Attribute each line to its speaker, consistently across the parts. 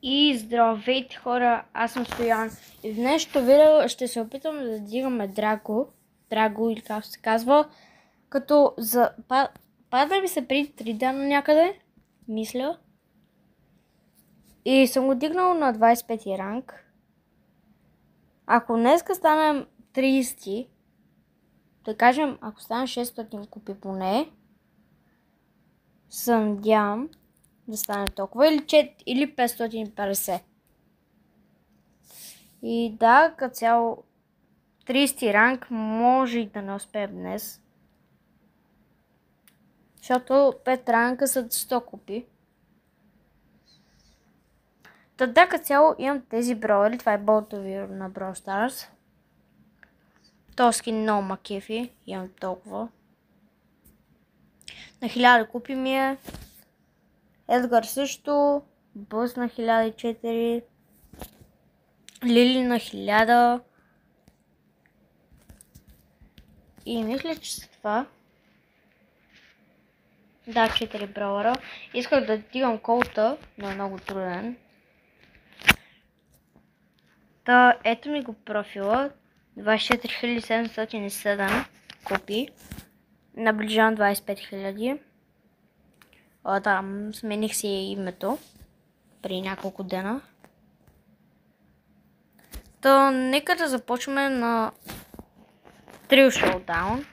Speaker 1: И здравейте хора, аз съм Стоян и в днешното видео ще се опитам да дигаме Драго или както се казва, като пада ми се преди 3 дена някъде, мисля. И съм го дигнал на 25 ранг. Ако днеска станем 30, да кажем, ако станем 600 купи поне, се надявам да стане толкова или 550. И да, като цяло 30 ранг може и да не успеем днес. Защото 5 ранга са 100 купи. Тогава като цяло имам тези броери. Това е болтовир на Brawl Stars. То скин много ма кефи. Имам толкова. На 1000 купи ми е. Едгар също. Бъс на 1004. Лили на 1000. И мисля, че с това. Да, 4 бrawlера. Исках да дигам колта, но е много труден. Та, ето ми го профила. 24707 купи. Наближавам 25000. Там смених си името при няколко дена. Та, нека да започваме на Трил Showdown.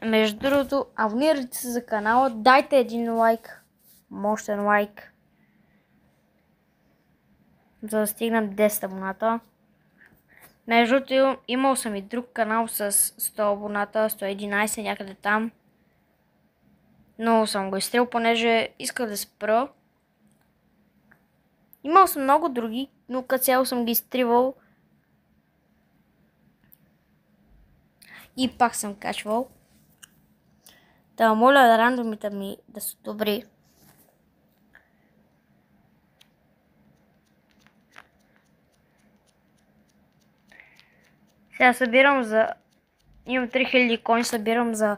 Speaker 1: Между другото, абонирайте се за канала, дайте един лайк, мощен лайк, за да стигнем 10 абоната. Между другото, имал съм и друг канал с 100 абоната, 111 някъде там. Много съм го изстрел, понеже исках да спра. Имал съм много други, но като цяло съм ги изтривал. И пак съм качвал. Да, моля да рандомите ми да са добри. Сега събирам за... Имам 3000 коин, събирам за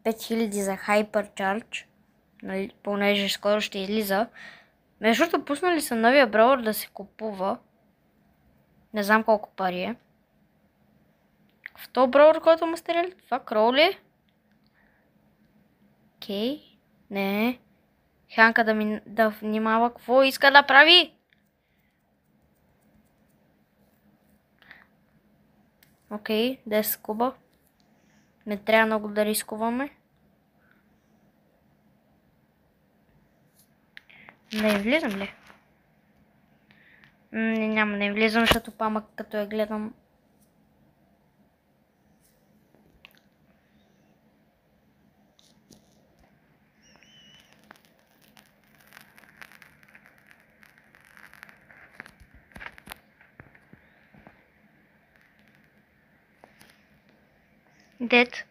Speaker 1: 5000 за Hypercharge. Нали, понеже скоро ще излиза. Между другото, пуснали са новия бrawler да се купува. Не знам колко пари е. В този бrawler, който ме стреля, това Кроу ли е? Окей. Не. Ханка да внимава какво иска да прави. Окей, 10 куба. Не трябва много да рискуваме. Не влизам ли? Няма да влизам, защото памък като я гледам. Дед.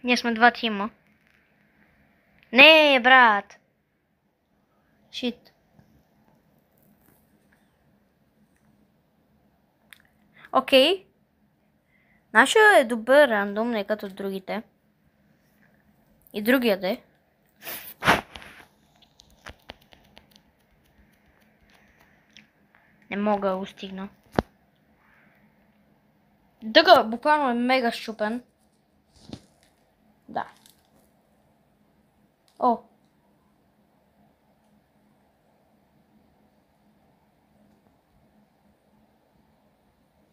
Speaker 1: Ние сме два тима. Не, брат. Шит. Окей. Нашия е добър рандом, не като другите. И другия де. Не мога да го стигна. Дъга буквално е мега щупен. Да. О.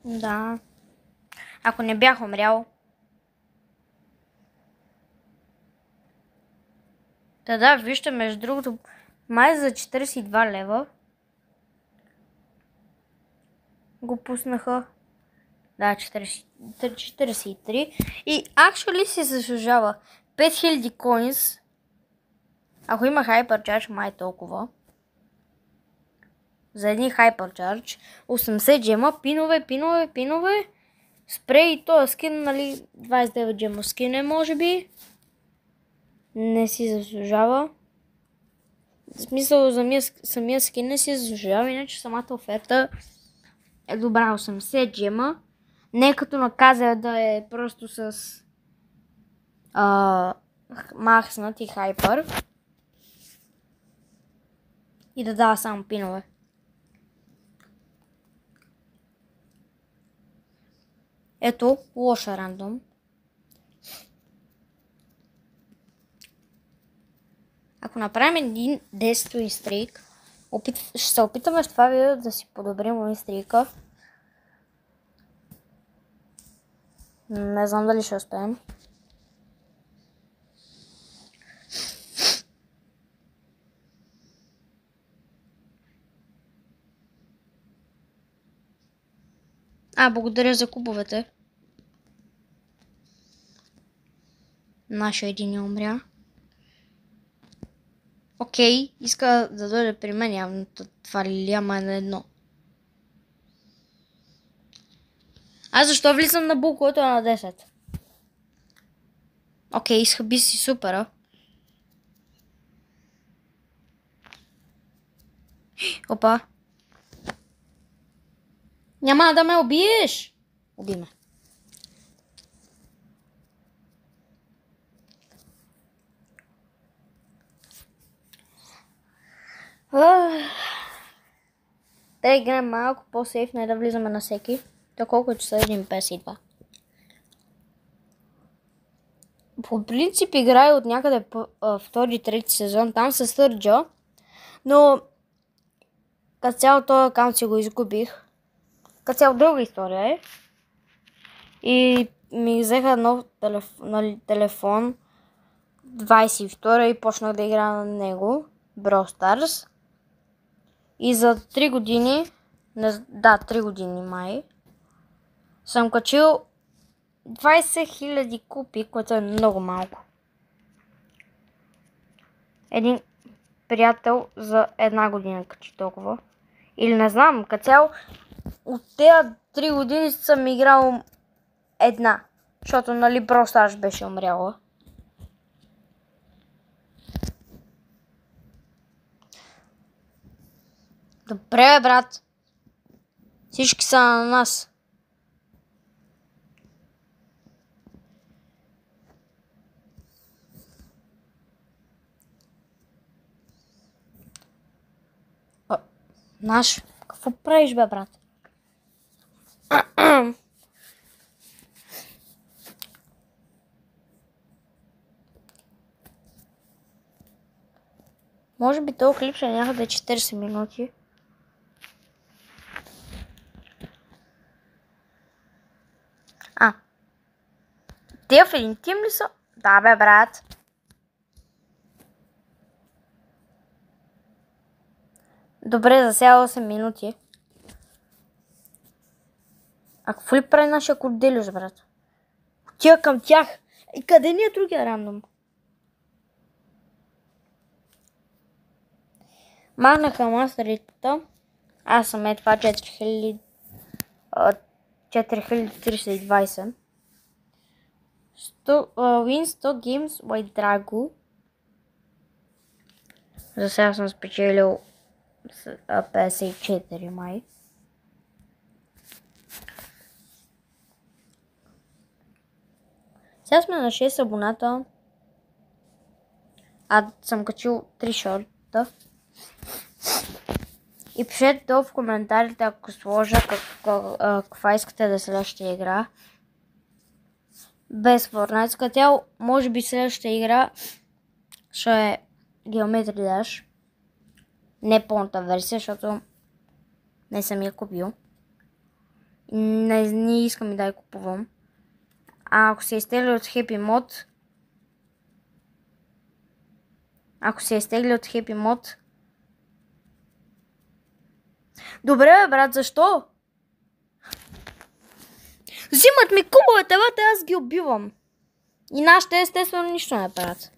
Speaker 1: Да. Ако не бях умрял. Да, вижте, между другото, май за 42 лева го пуснаха. Да, 43. И actually си заслужава 5000 coins. Ако има Hypercharge, май толкова. За един Hypercharge. 80 джема, пинове. Спрей и този скин, нали, 29 джема скин е, може би. Не си заслужава. В смисъл, самия скин не си заслужава, иначе самата оферта е добра. 80 джема. Не като наказа да е просто с махнат и хайпер. И да дава само пинове. Ето, лоша рандом. Ако направим един 10 win стрик, ще се опитаме в това видео да си подобрим win стрика. Не знам дали ще успеем. Благодаря за кубовете. Нашия един умря. Окей, иска да дойде при мен, явно това Лилияма е на едно. Защо влизам на Бул, който е на 10? Окей, изхъби си супера. Опа. Няма да ме убиеш! Уби ме. Да играем малко по-сейф, не да влизаме на всеки. То колко часа 1.52. По принцип играя от някъде втори, трети сезон, там с Сърджо, но като цяло този акаунт си го изгубих. Като цяло друга история е. И ми взеха нов телефон 22 и почнах да играя на него, Brawl Stars. И за 3 години, 3 години май, съм качил 20 000 купи, което е много малко. Един приятел за една година качи толкова. Или не знам, като цяло от тези 3 години съм играл една. Защото нали Brawl Stars беше умряла. Добре, брат. Всички са на нас. Наш, какво правиш, бе, брат? Може би този клип ще някъде 40 минути. Те в един тим ли са? Да, бе, брат. Добре, за сега 8 минути. Какво ли прави нашия Корделиус, брат? Отива към тях. И къде ни е другия рандом? Махнаха мастеритата. Аз съм това 4320. Win 100 games by Drago. За сега съм спечелил 54 май. Сега сме на 6 абоната. Съм качил 3 шорта. И пишете долу в коментарите, ако сложа каква искате да следващата игра. Без Fortnite. Като цяло, може би следващата игра ще е Geometry Dash. Не пълната версия, защото не съм я купил. Не искам и да я купувам. Ако се изтегли от Happy Mod, добре, брат, защо? Взимат ми кубовете, бате, аз ги убивам. И нашите естествено нищо не правят.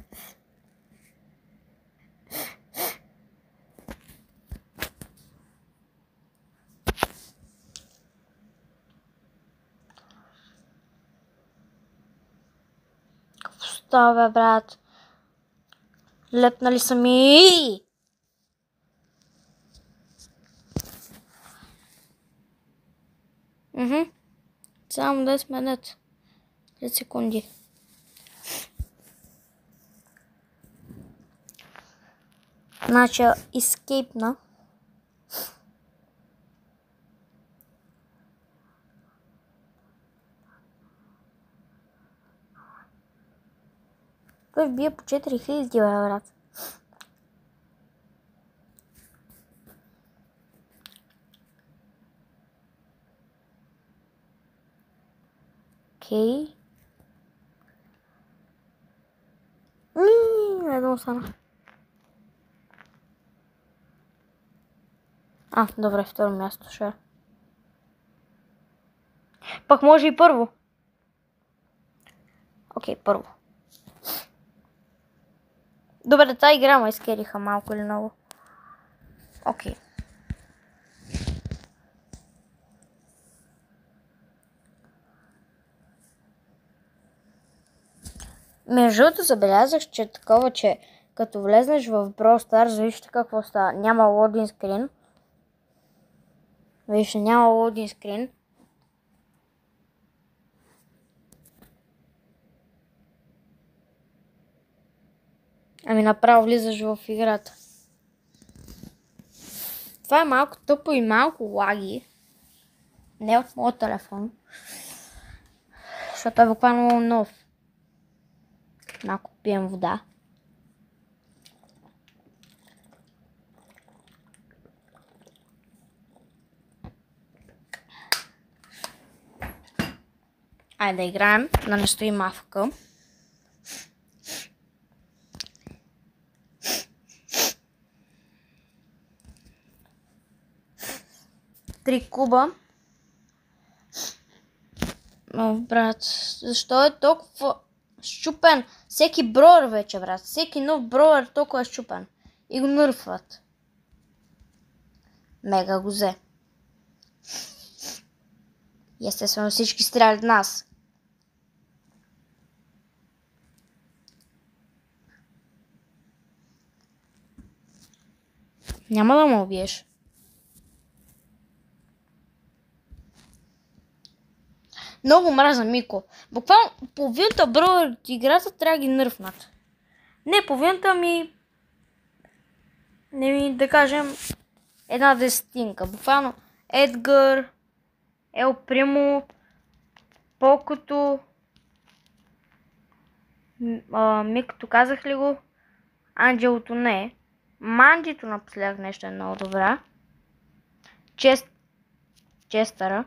Speaker 1: Какво става, брат? Лепнали са ми. Само 10 минути. 5 секунди. Значи, изкейпна. Той бие по 4000, бе, брат. Окей. Едно остана. Добре, второ място ще. Пак може и първо. Окей, първо. Добре, тази игра ме изкериха малко или много. Окей. Между другото забелязах, че такова, че като влезнеш в Brawl Stars, вижте какво става. Няма лодин скрин. Вижте, няма лодин скрин. Ами направо влизаш в играта. Това е малко тъпо и малко лаги. Не от моят телефон. Защото е буквално нов. Малко пием вода. Айде да играем, да не стои мавка. Три куба. Брат, защо е толкова щупен? Всеки броер вече, брат. Всеки нов броер толкова е щупен. И го нърфват. Мега го взе. Естествено всички стрелят нас. Няма да ме убиеш. Много мраза Мико. Буквално половината броя от играта трябва да ги нърфнат. Не половината ми... да кажем... една десетинка. Буквално Едгар, Ел Примо, Покото, Микото казах ли го? Анджелото не. Манджито напоследък нещо е много добра. Честъра.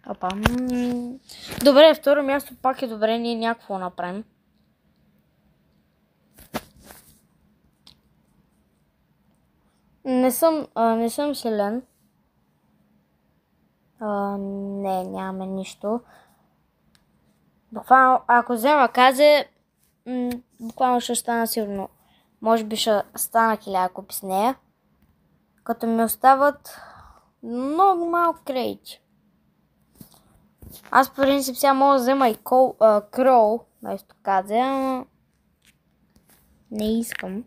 Speaker 1: Опа. Добре, второ място пак е добре, ние някакво направим. Не съм силен. Не, нямаме нищо. Буквално, ако взема казе, буквално ще стана сигурно. Може би ще стана 1000 купи с нея. Като ми остават много малко кредити. Аз по принцип сега мога да взема и Кроу, вместо казе, ама не искам.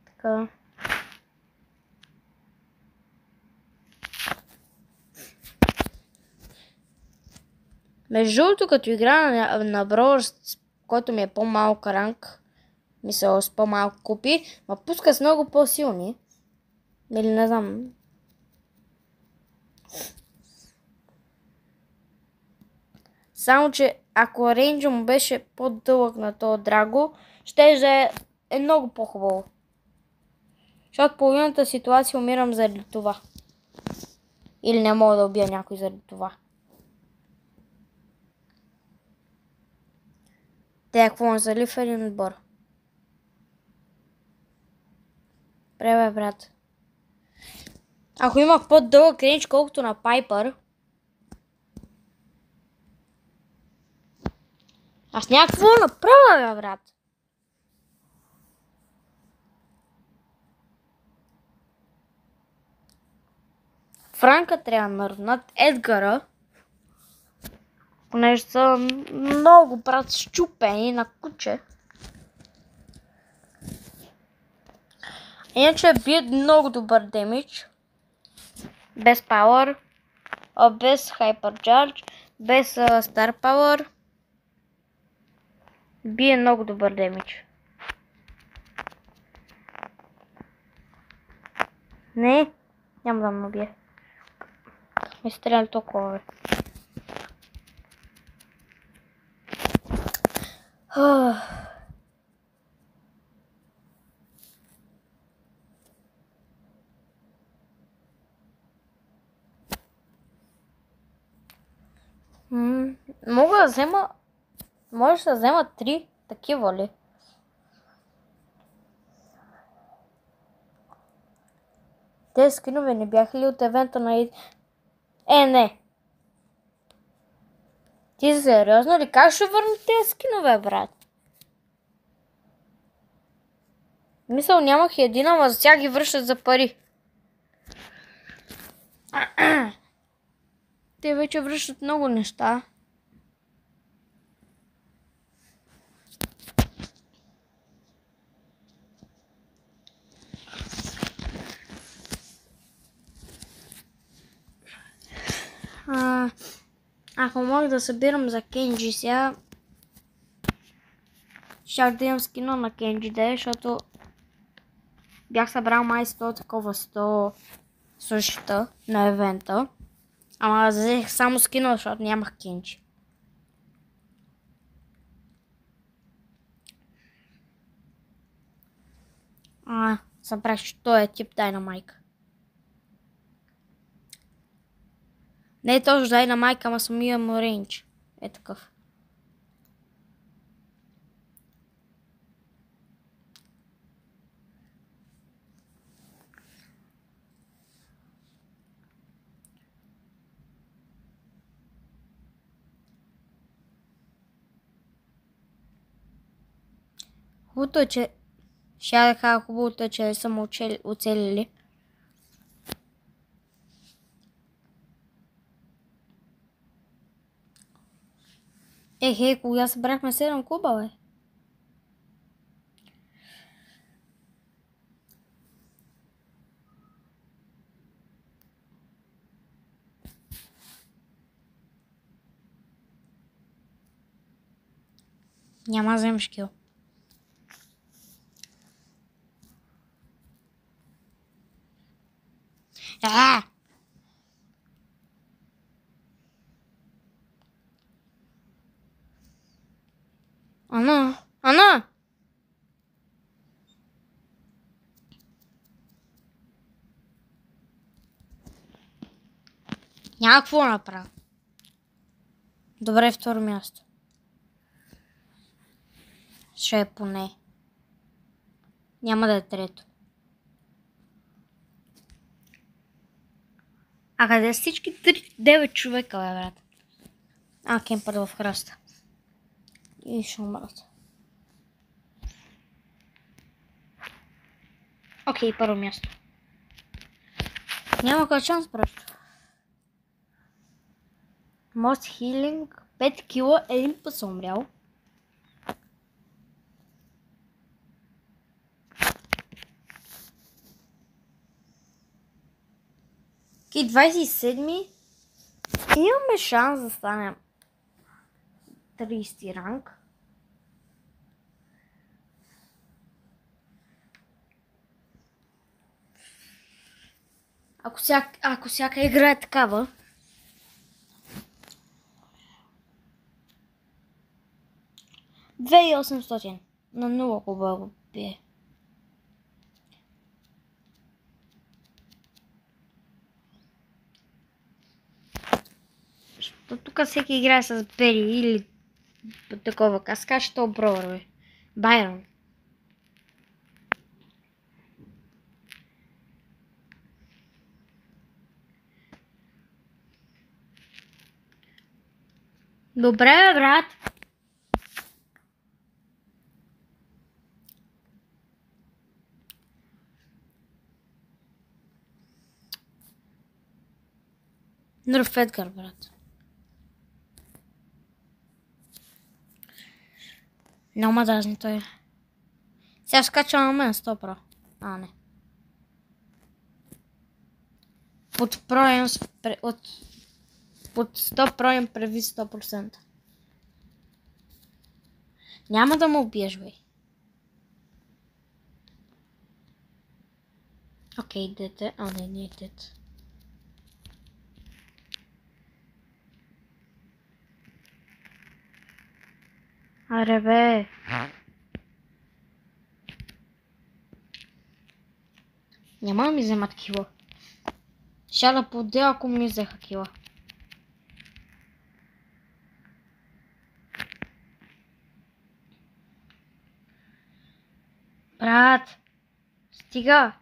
Speaker 1: Така. Между другото, като игра на Brawl, който ми е по-малък ранг, мисля с по-малко купи, ма пуска с много по-силни. Или не знам. Само, че ако рейнджа му беше по-дълъг на този Драго, ще е много по-хубаво. Защото половината ситуация умирам заради това. Или не мога да убия някой заради това. Те какво не са ли в един отбор? Пребе, брат. Ако имах по-дълъг рейндж, колкото на Пайпър, аз някакво направя, бе, брат. Франка трябва да нървнат Едгара, понеже са много, брат, щупени на куче. Иначе бие много добър демидж. без Power, без Hypercharge, без Star Power. Бие много добър демидж. Не, няма да ме убие. Ми стреля толкова, бе. Мога да взема... Може да взема 3 такива ли? Тези скинове не бяха ли от евента на... не. Ти сериозно ли? Как ще върна тези скинове, брат? Мисъл, нямах един, ама за тях ги връщат за пари. Те вече връщат много неща. Ако мога да събирам за Кенджи сега, щях да имам скина на Кенджи, защото бях събрал май 100 същата на евента. Ама взех само скина, защото нямах Кенджи. Събрах, че той е тип Дайнамайк. Не е точно Дайнамайк, ама самия му рейндж е такъв. Хубавото е, че... Ще да кажа, хубавото е, че съм оцелили. Кога събрахме 7 куба, бе? Няма да вземеш кил. Ана! Няма какво направя. Добре, второ място. Ще е поне. Няма да е трето. А къде са всички 9 човека, бе, брат? Кемпър в храста. И ще умрат. Окей, първо място. Няма кой шанс, просто. Мост хилинг, 5 кила, един път съм умрял. Окей, 27-ми. Имаме шанс да станем 30 ранг. Ако всяка игра е такава. $2800 на 0 хубаво бие. Тук всеки играе с Бери или такова. Аз кажа, то бровър, бе. Байрон. Добре, брат. Нърф Едгар, брат. Няма дразни той. Сега скача на мен 100 про. Не. под 100 броем прави 100%. Няма да му убиеш, бе. Окей, дете. А, не е дете. Аре, бе. Няма да ми вземат кила. Ще да подел, ако ми взеха кила. Брат. Стига.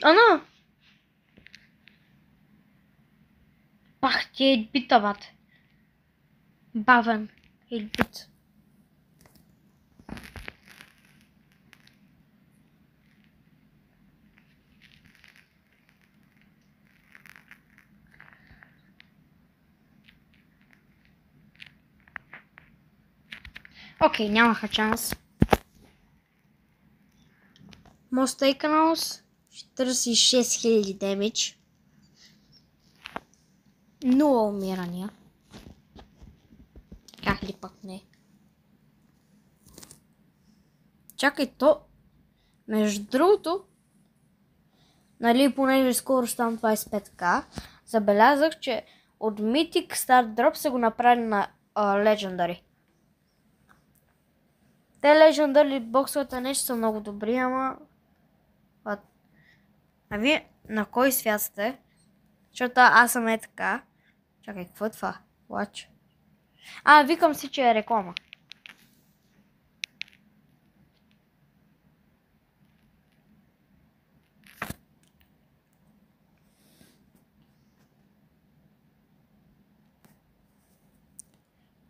Speaker 1: Ана! Пах, ти е бита, бат. Бавен. Бит. Окей, нямаха шанс. Most Takenos 46 000 демидж. 0 умирания. Как ли пък не? Чакай, то... Между другото, нали, понеже скоро ставам 25к, забелязах, че от Mythic Start Drop са го направили на Legendary. Те Legendary боксовете нещо са много добри, ама... А вие на кой свят сте? Защото аз съм е така. Чакай, какво е това? Watch. Викам си, че е реклама.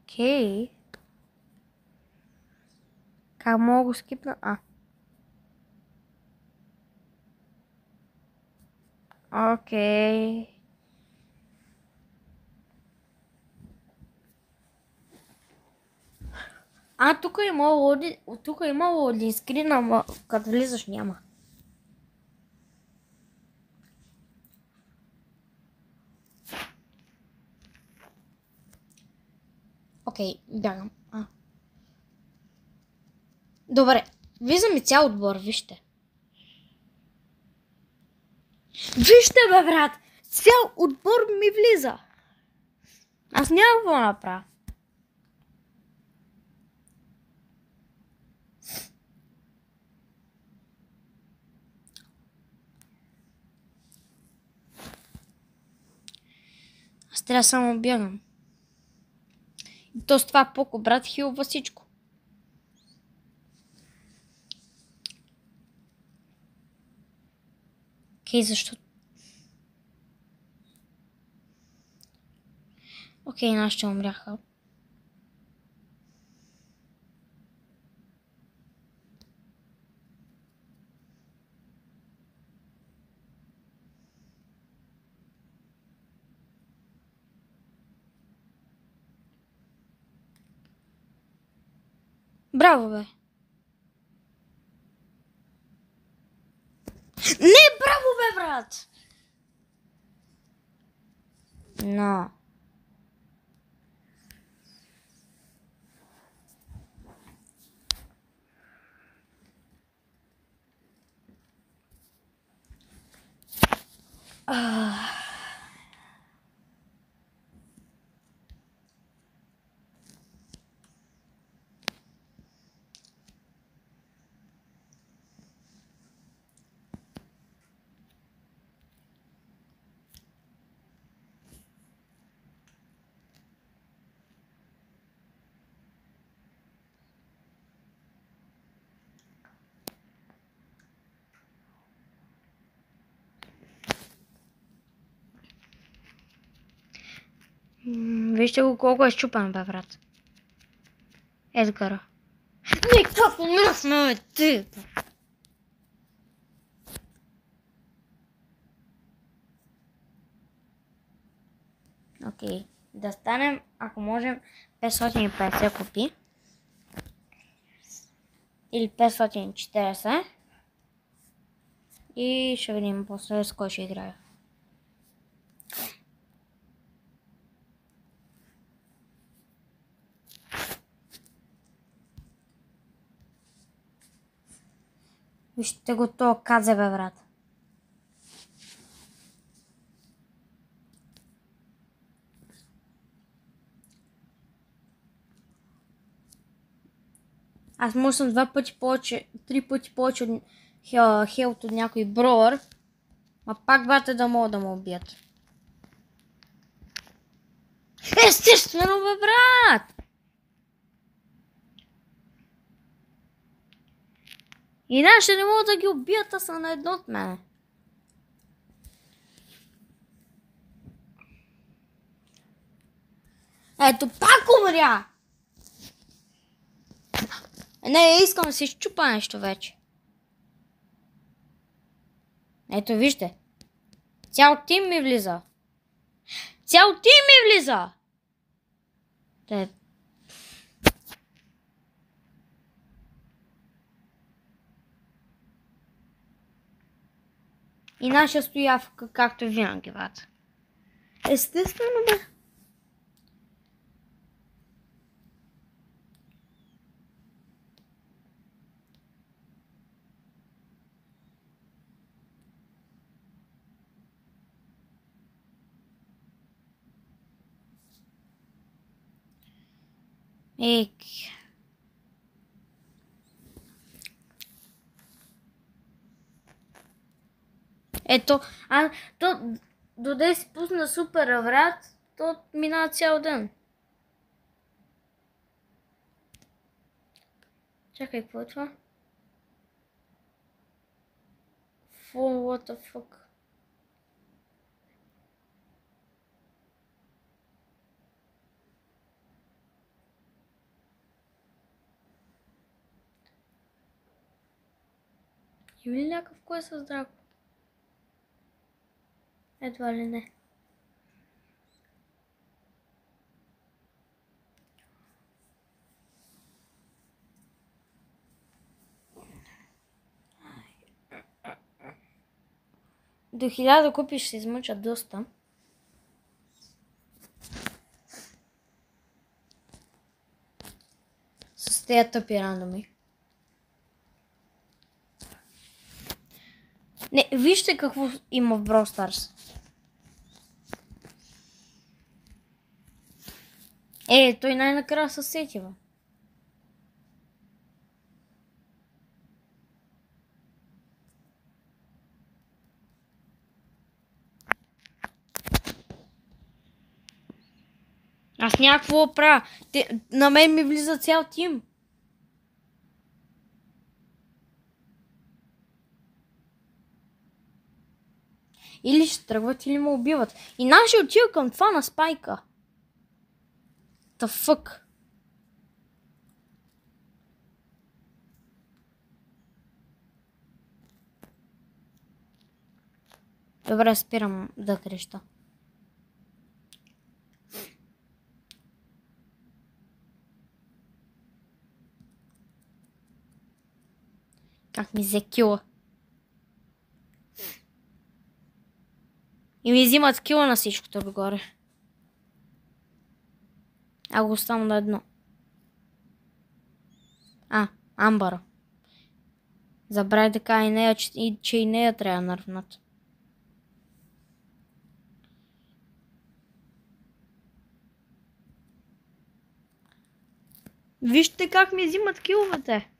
Speaker 1: Окей. Как мога го скипна? Окей. Тук е имало лодин скрин, ама като влизаш няма. Окей, бягам. Добре, влизам и цял отбор, вижте. Вижте, бе, брат! Цял отбор ми влиза. Аз няма какво направя. Аз трябва само бягам. И то с това Поко, брат, хилва всичко. Окей, защо? Окей, нашите умряха. Браво, бе! Не, браво, бе, брат! Но... Вижте го колко е щупан, бе, брат. Едгара. Не, как умряхме, бе, ти! Окей. Да станем, ако можем, 550 копи. Или 540. И ще видим после с кой ще играя. Вижте го то казе, бе, брат. Аз му съм 2 пъти повече, 3 пъти повече от хелт от някой броуър. Ма пак бате да могат да му убият. Естествено, бе, брат! Иначе не могат да ги убият, а са на едно от мене. Ето, пак умря! Не, искам да си щупа нещо вече. Ето, вижте. Цял тим ми влиза. Цял тим ми влиза! Те... И наша стоявка, както винаги, брат. Естествено, бе. Ек. Ето, доде си пусна супер врат, то минава цял ден. Чакай, какво е това? What the fuck? Има ли някакъв кой с драго? Едва ли не. До 1000 купиш ще се измъча доста. С тези тъпи рандоми. Не, вижте какво има в Brawl Stars. Той най-накрая се сетива. Аз някакво правя. На мен ми влиза цял тим. Или ще тръгват, или ме убиват. И наши отива към това на спайка. The fuck? Добре, спирам да креща. Как ми взе кила. И ми взимат кила на всичкото отгоре. А го оставам на едно. Амбър. Забравя така и нея, че и нея трябва да нървнат. Вижте как ми взимат киловете.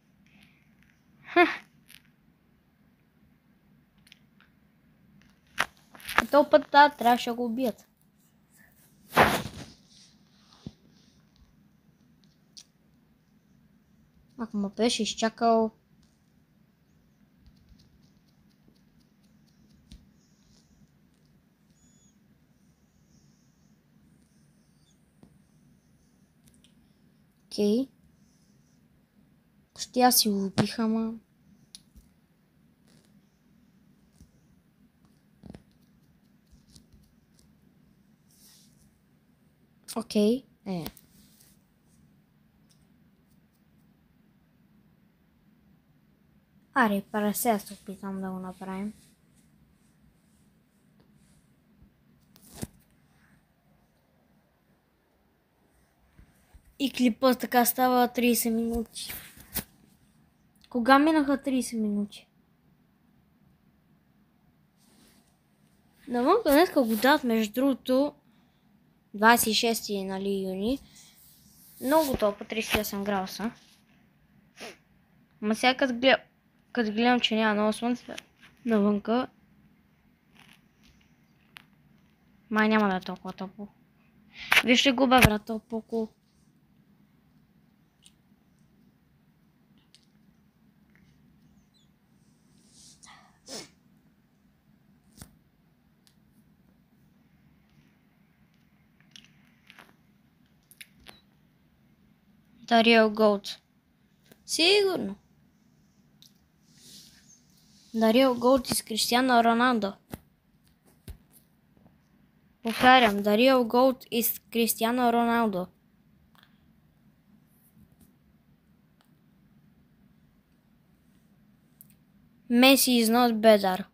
Speaker 1: Този път трябваше да го убият. Ако ме беше изчакал... Окей. Почти аз си го убих, ама... Окей. Аре, пара сега се опитам да го направим. И клипът така става 30 минути. Кога минаха 30 минути? Навънка днеска го дадат, между другото, 26 нали, юни. Много топло, 38 градуса. Ма сега като гледам, че няма много слънце навънка, май няма да е толкова топло. Вижте го бе, брат, толкова. The Real Goat. Сигурно. The Real Goat is Cristiano Ronaldo. Повтарям, The Real Goat is Cristiano Ronaldo. Messi is not better.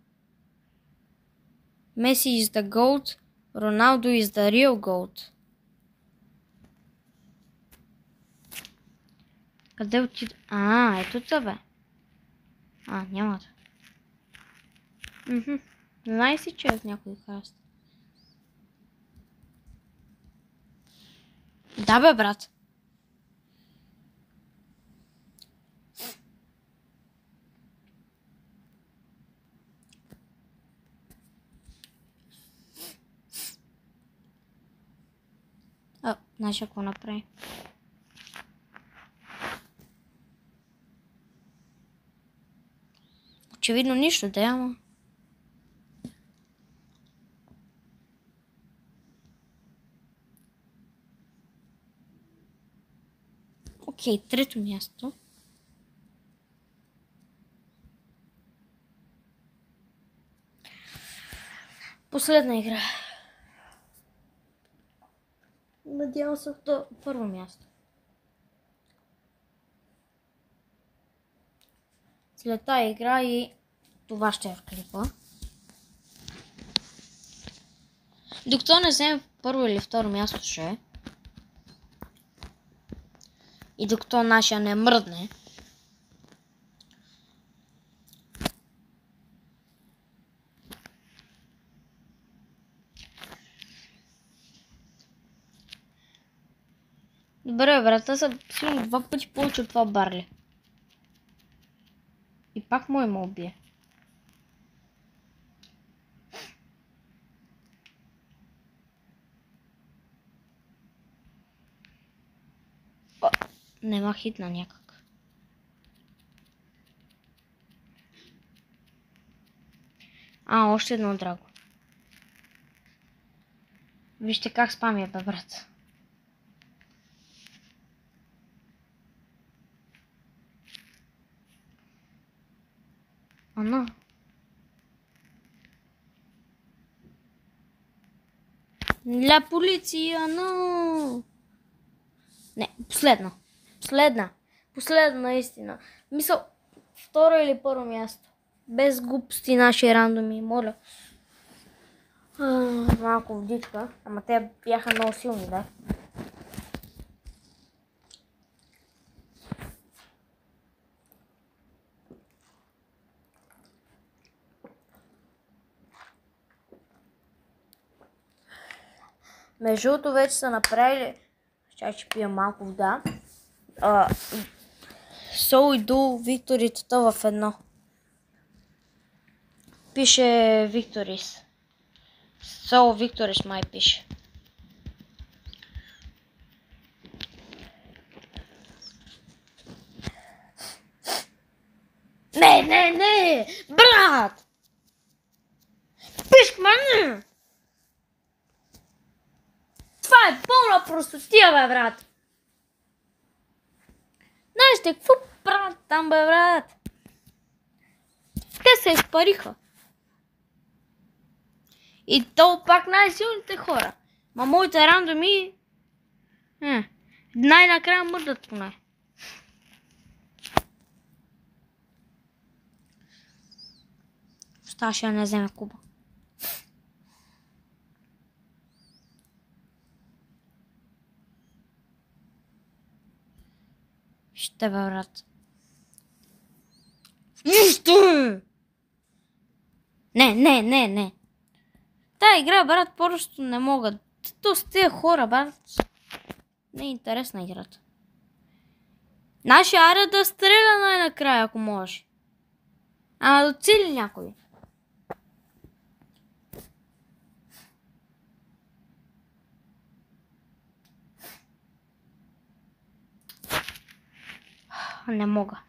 Speaker 1: Messi is the GOAT, Ronaldo is the real GOAT. Къде отида? Ето това бе. Няма да. Знай си, че е в някой краст. Да бе, брат. Знаеш какво направи? Очевидно нищо да ама. Окей, трето място. Последна игра. Надявам се в първо място. След тази игра и това ще е в клипа. Докато не вземем първо или второ място ще е. И докато нашия не мръдне. Добре, брат, аз съм сигурно 2 пъти повече от това Барли. И пак му убие. Нема хитна някак. Още едно драго. Вижте как спамя, бе, брат. La полиция, но... Не, последна наистина. Мисъл, второ или първо място. Без глупости наши рандоми, моля. Малко вдичка, ама те бяха много силни, да. Между другото вече са направили... Ще пия малко вода. Сол и Ду Викторитата в едно. Пише Викторис. Сол Викторис май пише. Не! Брат! Пишк мане! Това е пълна простотия, бе, брат! Знаеш те, какво правят там, бе, брат? Те се изпариха. И то пак най-силните хора. Ма моите рандоми... най-накрая мърдат поне. Ставаше да не вземе куба. Ще бе, брат. Нищо! Не. Та игра, брат, просто не могат. То с тия хора, брат. Не е интересна играта. Наши аре да стреля най-накрая, ако може. Ама да цели някой. Не мога.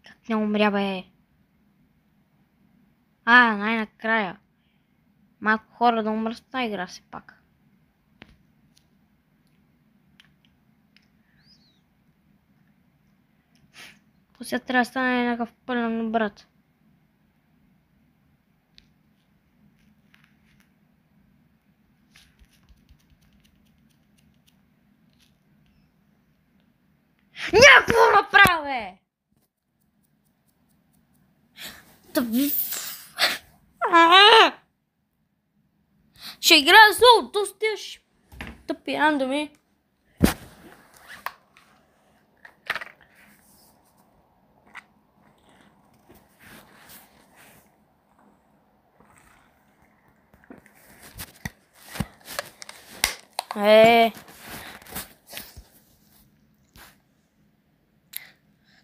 Speaker 1: Как не умря, бе? Най-накрая. Малко хора да умрат в тази игра все пак. После трябва да стане някакъв пълен брат. Някакво направе! Ще играя зло, то стиш. Тъпи рандоми.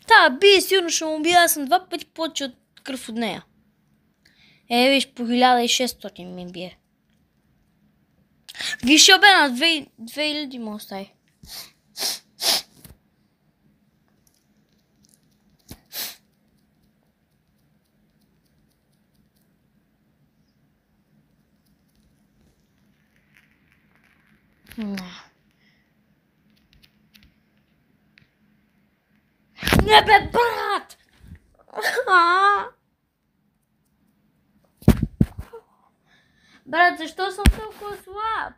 Speaker 1: Та, би сигурно ще му убия, аз съм 2 пъти повече от кръв от нея. Виж, по 1600 ми бие. Виж, бе, на 2000 му остави. Не бе, брат! Брат, защо съм толкова слаб?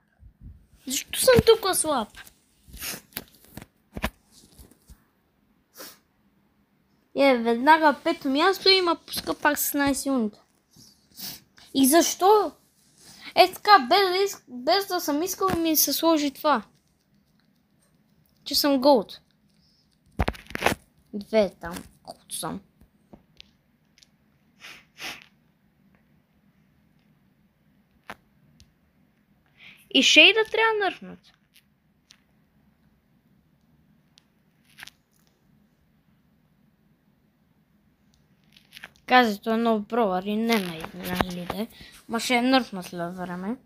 Speaker 1: Защо съм толкова слаб? Веднага 5-то място и ма пуска пак с най-силните. И защо? Така, без да съм искал ми се сложи това. Че съм голд. 2 там, колкото съм. И шейда трябва да нърфнат. Казвето е нов бровър и не нали да е. Ма ще е нърфнат след време.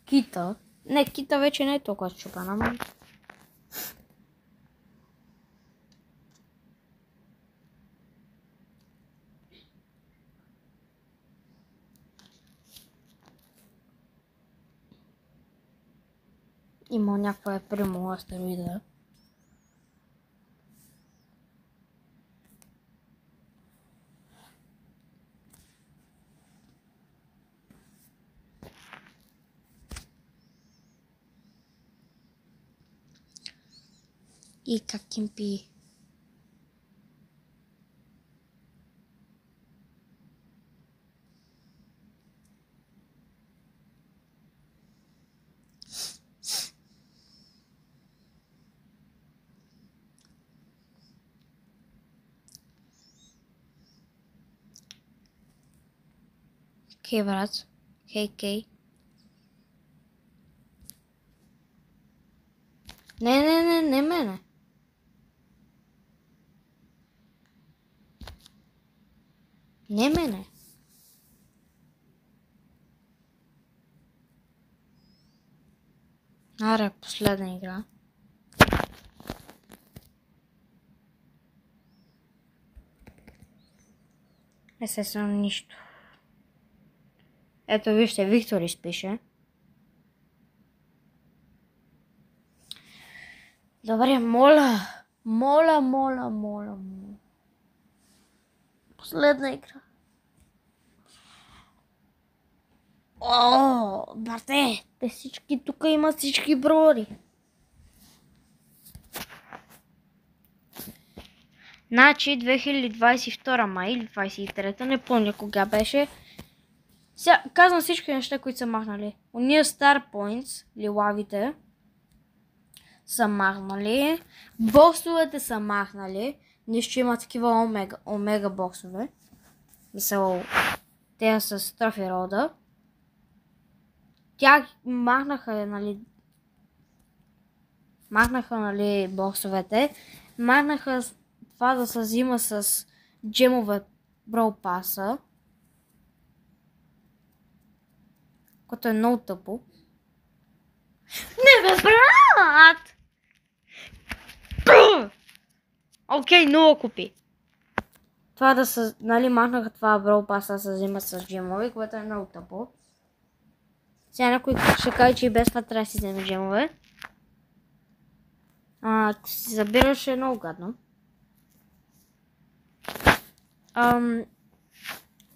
Speaker 1: Кита. Не, Кита вече не е толкова счупана, ама... Има някаква прямо астероида. И как им пи. Хей, брат. Хей. Не мене. Не мене. Аре, последна игра. Естествено нищо. Ето вижте, Виктор изпише. Добре, моля. Последна игра. Брате, тук има всички брови. Значи 2022 май или 23, не помня кога беше. Сега казвам всички неща, които са махнали. Уния Star Points, лилавите, са махнали. Боксовете са махнали. Нищо има такива омега боксове. Мисъл, те са с трофи рода. Тя махнаха, нали, боксовете. Махнаха това да се взима с джемове Brawl Pass-а. Което е много тъпо. Не бе, брат! Окей, много купи. Това да се, нали, махнаха това Brawl Pass-а да се взима с джемове, което е много тъпо. Сега някой ще каже, че и без това трябва да си вземе джемове. Ако си забираш е много гадно.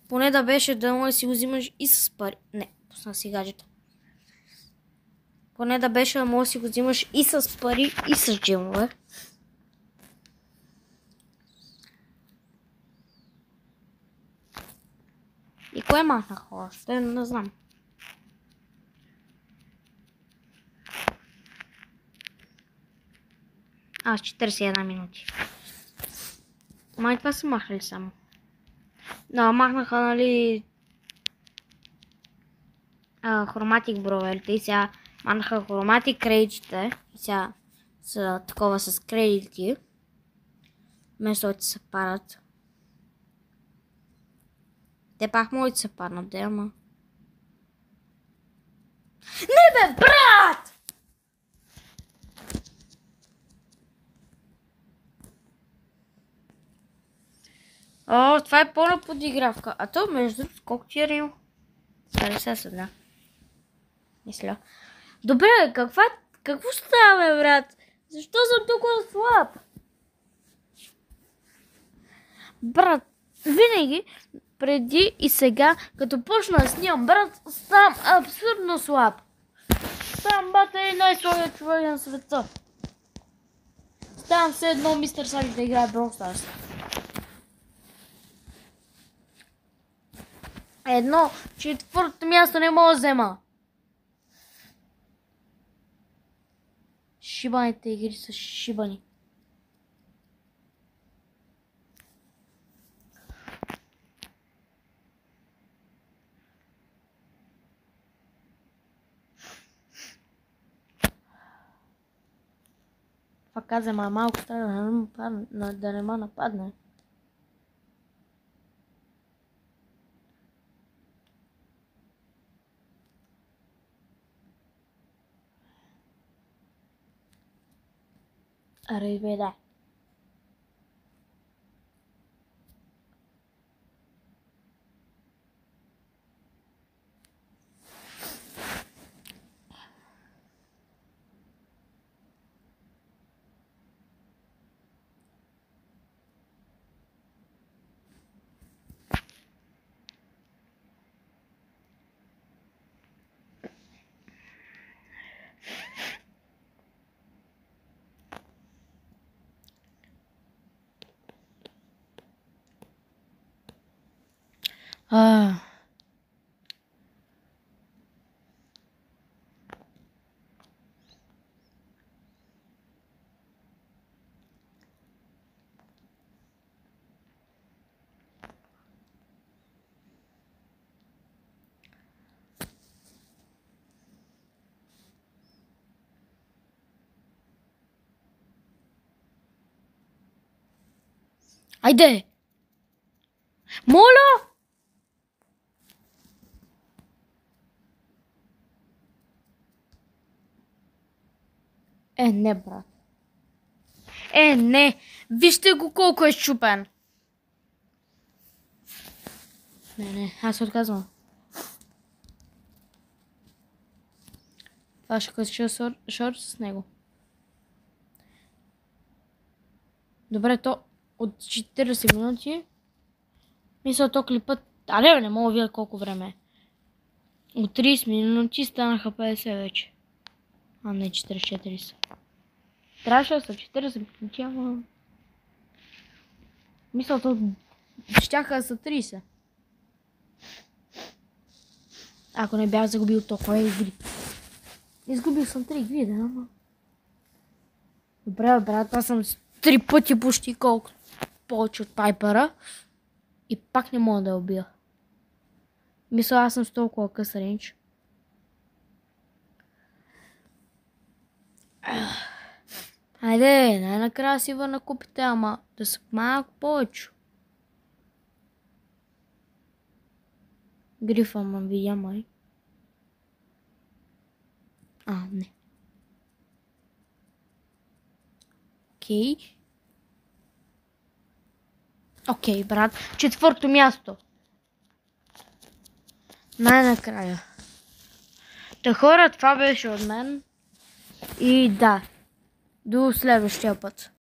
Speaker 1: Поне да беше да може да си го взимаш и с пари. Не, пусна си гаджета. Поне да беше да може да си го взимаш и с пари, и с джемове. И кое махнах още? Не знам. С 41 минути. Май това са махали само. Да, махнаха, нали, хроматик бровелите и сега махнаха хроматик кредитите. И сега са такова с кредити. Вместо да се падат. Те пак могат да се паднат, да, ама. Не бе, брат! О, това е пълна подигравка. А то между другото, колко ти е рил? 50, да. Мисля. Добре, какво става, бе, брат? Защо съм толкова слаб? Брат, винаги, преди и сега, като почна да снимам, брат, ставам абсурдно слаб. Ставам, бата, е най-слабият човек на света. Ставам все едно мистер Сали да играе Brawl Stars. Едно, четвъртото място не мога да взема. Шибаните игри са шибани. Това каза, малко трябва да не ма нападне. Aray beda. Айде! Моля! Не, брат. Не! Вижте го колко е щупен. Не, аз се отказвам. Това ще кача шорт с него. Добре, то от 40 минути. Мисля, то клипът. Не мога да видя колко време е. От 30 минути станаха 50 вече. Не, 44 са. Трябваше да са 40 минути, ама... Мисълта, щяха да са 30. Ако не бях загубил толкова игри. Изгубил съм 3 игри, да, ама. Добре, брат, аз съм 3 пъти почти колко повече от Пайпера. И пак не мога да я убия. Мисля, аз съм с толкова къс рейндж. Хайде, най-накрая си върна купите, ама да са малко повече. Грифа ма видя май. Не. Окей, брат. 4-то място. Най-накрая. Та хора, това беше от мен. И да. До следващия път.